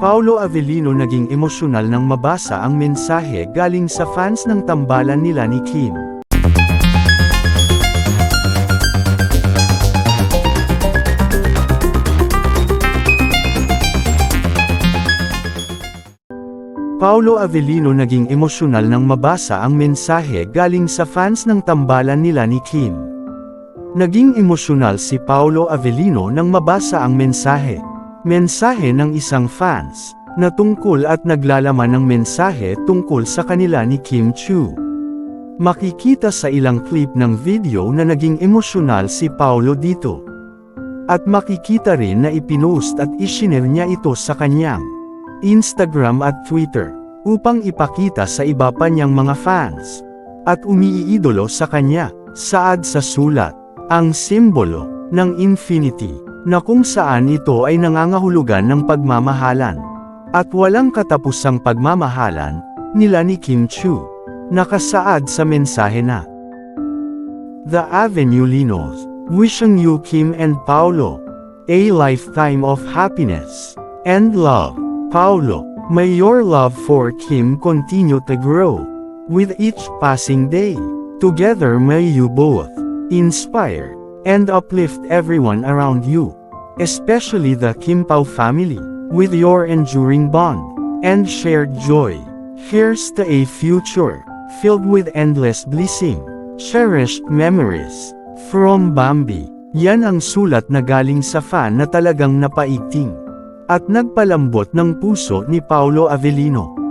Paolo Avellino naging emosyonal nang mabasa ang mensahe galing sa fans ng tambalan nila ni Kim. Paolo Avellino naging emosyonal nang mabasa ang mensahe galing sa fans ng tambalan nila ni Kim. Naging emosyonal si Paolo Avellino nang mabasa ang mensahe. Mensahe ng isang fans, na tungkol at naglalaman ng mensahe tungkol sa kanila ni Kim Chiu. Makikita sa ilang clip ng video na naging emosyonal si Paolo dito. At makikita rin na ipinost at isinare niya ito sa kanyang Instagram at Twitter, upang ipakita sa iba pa niyang mga fans, at umiidolo sa kanya, saad sa sulat, ang simbolo ng infinity, na kung saan ito ay nangangahulugan ng pagmamahalan, at walang katapusang pagmamahalan, nila ni Kim Chiu, nakasaad sa mensahe na The Avenue Linos, wishing you Kim and Paolo, a lifetime of happiness and love. Paolo, may your love for Kim continue to grow with each passing day. Together may you both inspire and uplift everyone around you, especially the Kim Pao family, with your enduring bond and shared joy. Here's to a future filled with endless blessing, cherished memories. From Bambi. Yan ang sulat na galing sa fan na talagang napaiting at nagpalambot ng puso ni Paolo Avellino.